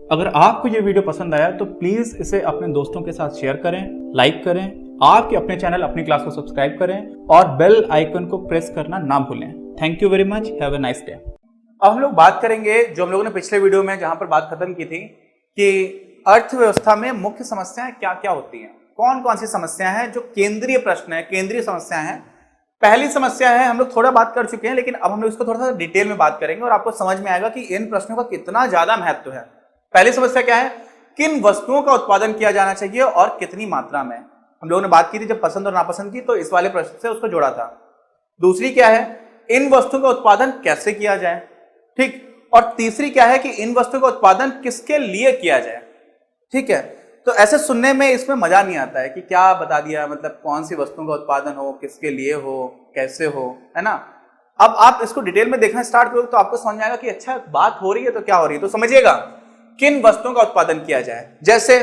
अगर आपको ये वीडियो पसंद आया तो प्लीज इसे अपने दोस्तों के साथ शेयर करें, लाइक करें, आपके अपने चैनल अपनी क्लास को सब्सक्राइब करें और बेल आइकन को प्रेस करना ना भूलें। Thank you very much, have a nice day. अब हम लोग बात करेंगे जो हम लोगों ने पिछले वीडियो में जहां पर बात खत्म की थी कि अर्थव्यवस्था में मुख्य समस्याएं क्या क्या होती हैं, कौन कौन सी समस्याएं हैं जो केंद्रीय प्रश्न है, केंद्रीय समस्याएं हैं। पहली समस्या है, हम लोग थोड़ा बात कर चुके हैं लेकिन अब हम लोग इसको थोड़ा सा डिटेल में बात करेंगे और आपको समझ में आएगा कि इन प्रश्नों का कितना ज्यादा महत्व है। पहली समस्या क्या है, किन वस्तुओं का उत्पादन किया जाना चाहिए और कितनी मात्रा में। हम लोगों ने बात की थी जब पसंद और नापसंद की, तो इस वाले प्रश्न से उसको जोड़ा था। दूसरी क्या है, इन वस्तुओं का उत्पादन कैसे किया जाए, ठीक। और तीसरी क्या है कि इन वस्तुओं का उत्पादन किसके लिए किया जाए, ठीक है। तो ऐसे सुनने में इसमें मजा नहीं आता है कि क्या बता दिया, मतलब कौन सी वस्तुओं का उत्पादन हो, किसके लिए हो, कैसे हो, है ना। अब आप इसको डिटेल में देखना स्टार्ट करोगे तो आपको समझ आएगा कि अच्छा बात हो रही है तो क्या हो रही है। तो समझिएगा किन वस्तुओं का उत्पादन किया जाए। जैसे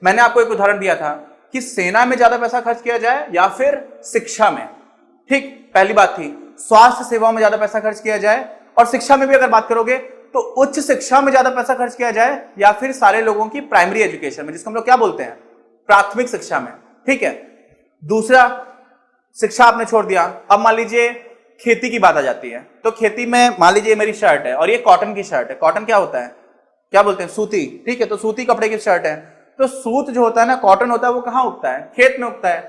मैंने आपको एक उदाहरण दिया था कि सेना में ज्यादा पैसा खर्च किया जाए या फिर शिक्षा में, ठीक। पहली बात थी स्वास्थ्य सेवाओं में ज्यादा पैसा खर्च किया जाए, और शिक्षा में भी अगर बात करोगे तो उच्च शिक्षा में ज्यादा पैसा खर्च किया जाए या फिर सारे लोगों की प्राइमरी एजुकेशन में, जिसको हम लोग क्या बोलते हैं, प्राथमिक शिक्षा में, ठीक है। दूसरा, शिक्षा आपने छोड़ दिया। अब मान लीजिए खेती की बात आ जाती है, तो खेती में मान लीजिए मेरी शर्ट है और ये कॉटन की शर्ट है। कॉटन क्या होता है, क्या बोलते हैं, सूती, ठीक है। तो सूती कपड़े की शर्ट है, तो सूत जो होता है ना, कॉटन होता है, वो कहां उगता है, खेत में उगता है।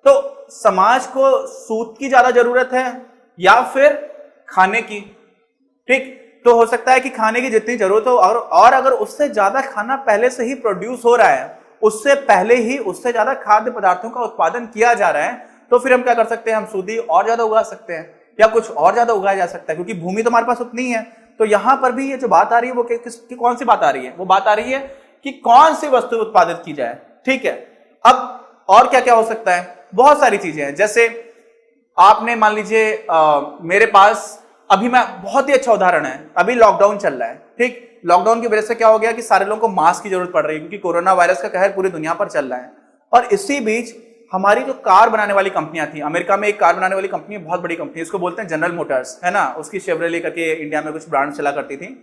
तो समाज को सूत की ज्यादा जरूरत है या फिर खाने की, ठीक। तो हो सकता है कि खाने की जितनी जरूरत हो और अगर उससे ज्यादा खाना पहले से ही प्रोड्यूस हो रहा है, उससे पहले ही उससे ज्यादा खाद्य पदार्थों का उत्पादन किया जा रहा है, तो फिर हम क्या कर सकते हैं, हम सूदी और ज्यादा उगा सकते हैं या कुछ और ज्यादा उगाया जा सकता है, क्योंकि भूमि तो हमारे पास उतनी है। तो यहां पर भी ये जो बात आ रही है वो कौन सी बात आ रही है, वो बात आ रही है कि कौन सी वस्तु उत्पादित की जाए, ठीक है। अब और क्या क्या हो सकता है, बहुत सारी चीजें हैं। जैसे आपने मान लीजिए मेरे पास अभी मैं बहुत ही अच्छा उदाहरण है, अभी लॉकडाउन चल रहा है, ठीक। लॉकडाउन की वजह से क्या हो गया कि सारे लोगों को मास्क की जरूरत पड़ रही है, क्योंकि कोरोना वायरस का कहर पूरी दुनिया पर चल रहा है। और इसी बीच हमारी जो कार बनाने वाली कंपनियां थी, अमेरिका में एक कार बनाने वाली कंपनी, बहुत बड़ी कंपनी, इसको बोलते हैं जनरल मोटर्स, है ना। उसकी शेवरले करके इंडिया में कुछ ब्रांड चला करती थी।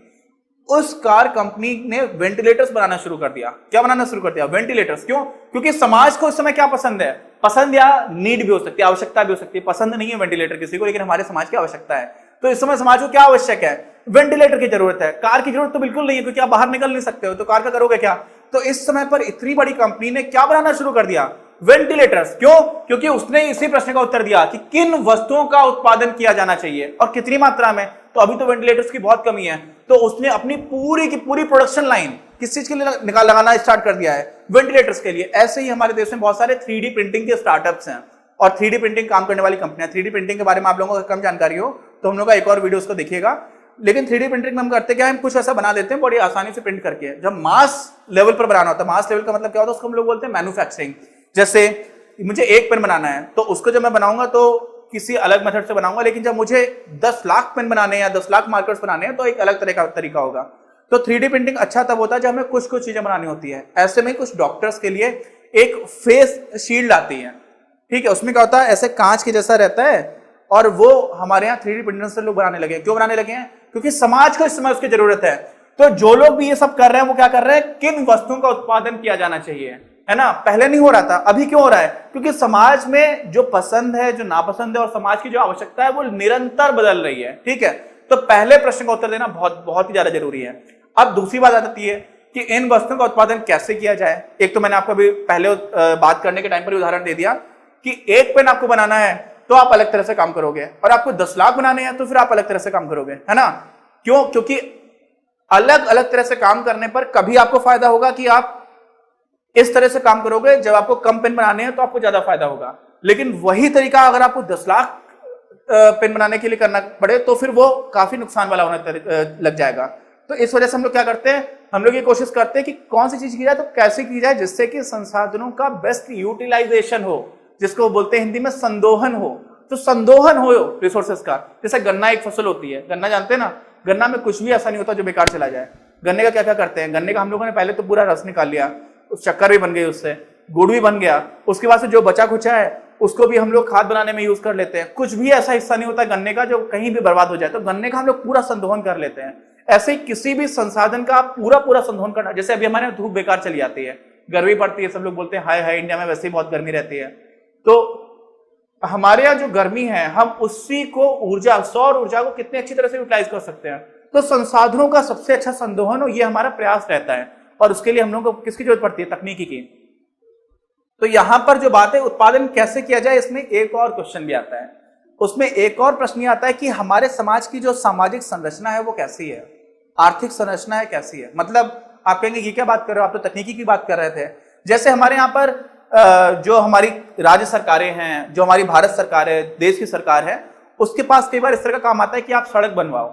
उस कार कंपनी ने वेंटिलेटर्स बनाना शुरू कर दिया। क्या बनाना शुरू कर दिया, वेंटिलेटर्स। क्यों, क्योंकि समाज को इस समय क्या पसंद है, पसंद या नीड भी हो सकती है, आवश्यकता भी हो सकती है। पसंद नहीं है वेंटिलेटर किसी को, लेकिन हमारे समाज की आवश्यकता है। तो इस समय समाज को क्या आवश्यक है, वेंटिलेटर की जरूरत है। कार की जरूरत तो बिल्कुल नहीं है, क्योंकि आप बाहर निकल नहीं सकते हो, तो कार का करोगे क्या। तो इस समय पर इतनी बड़ी कंपनी ने क्या बनाना शुरू कर दिया, वेंटिलेटर्स। क्यों, क्योंकि उसने इसी प्रश्न का उत्तर दिया कि किन वस्तुओं का उत्पादन किया जाना चाहिए और कितनी मात्रा में। तो अभी तो वेंटिलेटर्स की बहुत कमी है, तो उसने अपनी पूरी की पूरी प्रोडक्शन लाइन किस चीज के लिए लगाना स्टार्ट कर दिया है, वेंटिलेटर्स के लिए। ऐसे ही हमारे देश में बहुत सारे 3D प्रिंटिंग के स्टार्टअप्स हैं और 3D प्रिंटिंग काम करने वाली कंपनियां। 3D प्रिंटिंग के बारे में आप लोगों को कम जानकारी हो तो हम लोग का एक और वीडियो उसको देखिएगा। लेकिन 3D प्रिंटिंग में हम करते क्या है, हम कुछ ऐसा बना देते हैं बड़ी आसानी से प्रिंट करके। जब मास लेवल पर बनाना होता है, मास लेवल का मतलब क्या होता है, उसको हम लोग बोलते हैं मैन्युफैक्चरिंग। जैसे मुझे एक पेन बनाना है, तो उसको जब मैं बनाऊंगा तो किसी अलग मेथड से बनाऊंगा, लेकिन जब मुझे 10 लाख पेन बनाने हैं या 10 लाख मार्कर्स बनाने हैं तो एक अलग तरह का तरीका होगा। तो 3D प्रिंटिंग अच्छा तब होता है जब हमें कुछ कुछ चीजें बनानी होती है। ऐसे में कुछ डॉक्टर्स के लिए एक फेस शील्ड आती है, ठीक है। उसमें क्या होता है, ऐसे कांच के जैसा रहता है, और वो हमारे यहाँ 3D प्रिंटर से लोग बनाने लगे हैं। क्यों बनाने लगे हैं, क्योंकि समाज को इस समय उसकी जरूरत है। तो जो लोग भी ये सब कर रहे हैं वो क्या कर रहे हैं, किन वस्तुओं का उत्पादन किया जाना चाहिए, है ना। पहले नहीं हो रहा था, अभी क्यों हो रहा है, क्योंकि समाज में जो पसंद है, जो नापसंद है और समाज की जो आवश्यकता है वो निरंतर बदल रही है, ठीक है। तो पहले प्रश्न का उत्तर देना बहुत बहुत ही ज्यादा जरूरी है। अब दूसरी बात आ जाती है कि इन वस्तुओं का उत्पादन कैसे किया जाए। एक तो मैंने आपको अभी पहले बात करने के टाइम पर उदाहरण दे दिया कि एक पेन आपको बनाना है तो आप अलग तरह से काम करोगे, और आपको 10 लाख बनाने हैं तो फिर आप अलग तरह से काम करोगे, है ना। क्यों, क्योंकि अलग अलग तरह से काम करने पर कभी आपको फायदा होगा कि आप इस तरह से काम करोगे, जब आपको कम पेन बनाने हैं तो आपको ज्यादा फायदा होगा। लेकिन वही तरीका अगर आपको 10 लाख पेन बनाने के लिए करना पड़े तो फिर वो काफी नुकसान वाला होने लग जाएगा। तो इस वजह से हम लोग क्या करते हैं, हम लोग ये कोशिश करते हैं कि कौन सी चीज की जाए तो कैसे की जाए, जिससे कि संसाधनों का बेस्ट यूटिलाइजेशन हो, जिसको बोलते हैं हिंदी में संदोहन हो। तो संदोहन हो रिसोर्सेस का। जैसे गन्ना एक फसल होती है, गन्ना जानते हैं ना, गन्ना में कुछ भी ऐसा नहीं होता जो बेकार चला जाए। गन्ने का क्या क्या करते हैं, गन्ने का हम लोगों ने पहले तो पूरा रस निकाल लिया, उस शक्कर भी बन गई, उससे गुड़ भी बन गया। उसके बाद से जो बचा खुचा है उसको भी हम लोग खाद बनाने में यूज कर लेते हैं। कुछ भी ऐसा हिस्सा नहीं होता गन्ने का जो कहीं भी बर्बाद हो जाए, तो गन्ने का हम लोग पूरा संदोहन कर लेते हैं। ऐसे ही किसी भी संसाधन का पूरा संशोधन करना। जैसे अभी हमारे यहाँ धूप बेकार चली जाती है, गर्मी पड़ती है, सब लोग बोलते हैं हाय हाय इंडिया में वैसे ही बहुत गर्मी रहती है। तो हमारे यहाँ जो गर्मी है, हम उसी को ऊर्जा, सौर ऊर्जा को कितने अच्छी तरह से यूटिलाइज कर सकते हैं। तो संसाधनों का सबसे अच्छा संदोहन हो, ये हमारा प्रयास रहता है। और उसके लिए हम लोगों को किसकी जरूरत पड़ती है? तकनीकी की। तो यहां पर जो बात है उत्पादन कैसे किया जाए, इसमें एक और क्वेश्चन भी आता है। उसमें एक और प्रश्न ये आता है कि हमारे समाज की जो सामाजिक संरचना है वो कैसी है, आर्थिक संरचना है कैसी है। मतलब आप कहेंगे ये क्या बात कर रहे हो, आप तो तकनीकी की बात कर रहे थे। जैसे हमारे यहाँ पर जो हमारी राज्य सरकारें हैं, जो हमारी भारत सरकार है, देश की सरकार है, उसके पास कई बार इस तरह का काम आता है कि आप सड़क बनवाओ।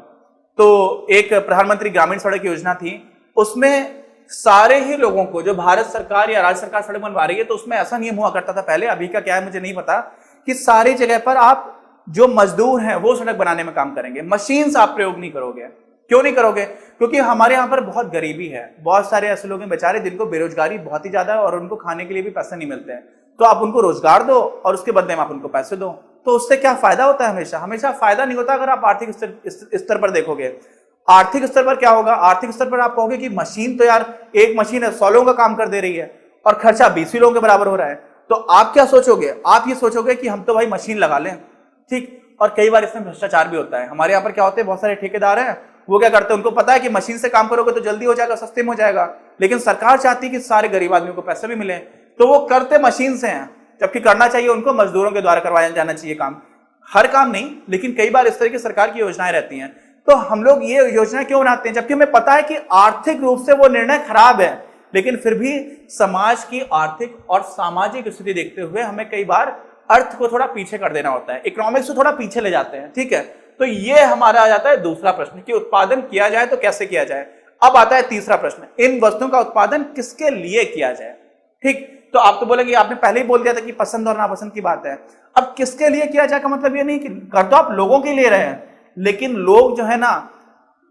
तो एक प्रधानमंत्री ग्रामीण सड़क योजना थी, उसमें सारे ही लोगों को, जो भारत सरकार या राज्य सरकार सड़क बनवा रही है, तो उसमें ऐसा नियम हुआ करता था पहले, अभी का क्या है मुझे नहीं पता, कि सारी जगह पर आप जो मजदूर हैं वो सड़क बनाने में काम करेंगे, मशीन से आप प्रयोग नहीं करोगे। क्यों नहीं करोगे? क्योंकि हमारे यहाँ पर बहुत गरीबी है, बहुत सारे ऐसे लोग हैं बेचारे जिनको बेरोजगारी बहुत ही ज्यादा है और उनको खाने के लिए भी पैसे नहीं मिलते हैं। तो आप उनको रोजगार दो और उसके बदले में आप उनको पैसे दो। तो उससे क्या फायदा होता है? हमेशा फायदा नहीं होता। अगर आप आर्थिक स्तर पर देखोगे, आर्थिक स्तर पर क्या होगा? आर्थिक स्तर पर आप कहोगे कि मशीन तो यार, एक मशीन है 100 लोगों का काम कर दे रही है और खर्चा 20 लोगों के बराबर हो रहा है। तो आप क्या सोचोगे? आप ये सोचोगे कि हम तो भाई मशीन लगा लें, ठीक। और कई बार इसमें भ्रष्टाचार भी होता है। हमारे यहाँ पर क्या होते हैं, बहुत सारे ठेकेदार हैं, वो क्या करते हैं, उनको पता है कि मशीन से काम करोगे तो जल्दी हो जाएगा, सस्ते में हो जाएगा, लेकिन सरकार चाहती है कि सारे गरीब आदमियों को पैसे भी मिले, तो वो करते मशीन से हैं, जबकि करना चाहिए उनको मजदूरों के द्वारा करवाया जाना चाहिए काम। हर काम नहीं, लेकिन कई बार इस तरह की सरकार की योजनाएं रहती हैं। तो हम लोग ये योजना क्यों बनाते हैं, जबकि हमें पता है कि आर्थिक रूप से वो निर्णय खराब है, लेकिन फिर भी समाज की आर्थिक और सामाजिक स्थिति देखते हुए हमें कई बार अर्थ को थोड़ा पीछे कर देना होता है, इकोनॉमिक्स को थोड़ा पीछे ले जाते हैं, ठीक है। तो ये हमारा आ जाता है दूसरा प्रश्न कि उत्पादन किया जाए तो कैसे किया जाए। अब आता है तीसरा प्रश्न, इन वस्तुओं का उत्पादन किसके लिए किया जाए, ठीक। तो आप तो बोलेंगे, आपने पहले ही बोल दिया था कि पसंद और नापसंद की बात है। अब किसके लिए किया जाए का मतलब ये नहीं कि कर तो आप लोगों के लिए रहे हैं, लेकिन लोग जो है ना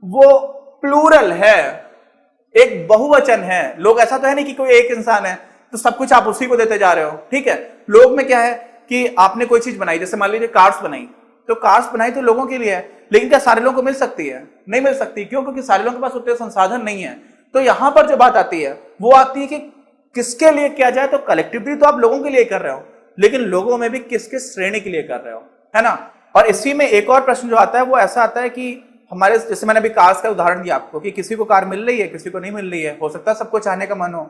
वो प्लूरल है, एक बहुवचन है। लोग ऐसा तो है नहीं कि कोई एक इंसान है तो सब कुछ आप उसी को देते जा रहे हो, ठीक है। लोग में क्या है कि आपने कोई चीज बनाई, जैसे मान लीजिए कार्स बनाई, तो कार्स बनाई तो लोगों के लिए है, लेकिन क्या सारे लोगों को मिल सकती है? नहीं मिल सकती। क्यों? क्योंकि सारे लोगों के पास उतने संसाधन नहीं है। तो यहां पर जो बात आती है वो आती है कि किसके लिए किया जाए। तो कलेक्टिवली तो आप लोगों के लिए कर रहे हो, लेकिन लोगों में भी किस किस श्रेणी के लिए कर रहे हो, है ना। और इसी में एक और प्रश्न जो आता है वो ऐसा आता है कि हमारे, जैसे मैंने अभी कार्स का उदाहरण दिया आपको कि किसी को कार मिल रही है, किसी को नहीं मिल रही है, हो सकता है सबको चाहने का मन हो,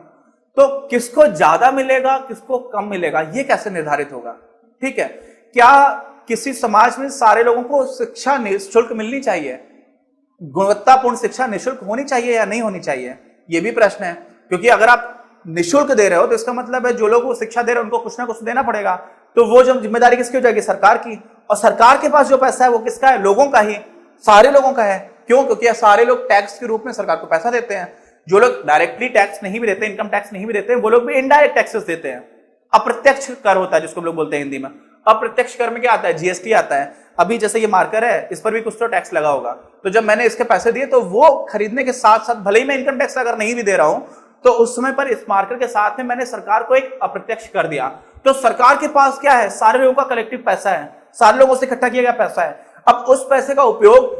तो किसको ज्यादा मिलेगा, किसको कम मिलेगा, ये कैसे निर्धारित होगा, ठीक है। क्या किसी समाज में सारे लोगों को शिक्षा निःशुल्क मिलनी चाहिए, गुणवत्तापूर्ण शिक्षा निःशुल्क होनी चाहिए या नहीं होनी चाहिए, ये भी प्रश्न है। क्योंकि अगर आप निःशुल्क दे रहे हो तो इसका मतलब है जो लोग वो शिक्षा दे रहे हैं उनको कुछ ना कुछ देना पड़ेगा। तो वो जो जिम्मेदारी किसकी हो जाएगी? सरकार की। और सरकार के पास जो पैसा है वो किसका है? लोगों का ही, सारे लोगों का है। क्यों? क्योंकि सारे लोग टैक्स के रूप में सरकार को पैसा देते हैं। जो लोग डायरेक्टली टैक्स नहीं भी देते, इनकम टैक्स नहीं भी देते, वो लोग भी इनडायरेक्ट टैक्सेस देते हैं। अप्रत्यक्ष कर होता है जिसको लोग बोलते हैं हिंदी में। अप्रत्यक्ष कर में क्या आता है? जीएसटी आता है। अभी जैसे ये मार्कर है, इस पर भी कुछ तो टैक्स लगा होगा। तो जब मैंने इसके पैसे दिए तो वो खरीदने के साथ साथ, भले ही मैं इनकम टैक्स अगर नहीं भी दे रहा हूं, तो उस समय पर इस मार्कर के साथ में मैंने सरकार को एक अप्रत्यक्ष कर दिया। तो सरकार के पास क्या है? सारे लोगों का कलेक्टिव पैसा है, सारे लोगों से इकट्ठा किया गया पैसा है। अब उस पैसे का उपयोग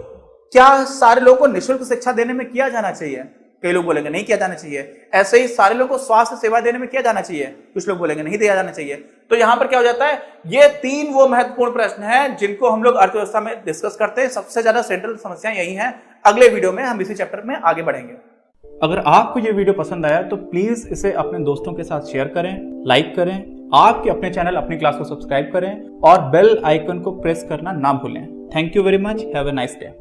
क्या सारे लोगों को निःशुल्क शिक्षा देने में किया जाना चाहिए? कई लोग बोलेंगे नहीं किया जाना चाहिए। ऐसे ही सारे लोगों को स्वास्थ्य सेवा देने में किया जाना चाहिए, कुछ लोग बोलेंगे नहीं दिया जाना चाहिए। तो यहां पर क्या हो जाता है, ये तीन वो महत्वपूर्ण प्रश्न हैं जिनको हम लोग अर्थव्यवस्था में डिस्कस करते हैं। सबसे ज्यादा सेंट्रल समस्या यही है। अगले वीडियो में हम इसी चैप्टर में आगे बढ़ेंगे। अगर आपको ये वीडियो पसंद आया तो प्लीज इसे अपने दोस्तों के साथ शेयर करें, लाइक करें, आपके अपने चैनल अपनी क्लास को सब्सक्राइब करें और बेल आइकन को प्रेस करना ना भूलें। Thank you very much. Have a nice day.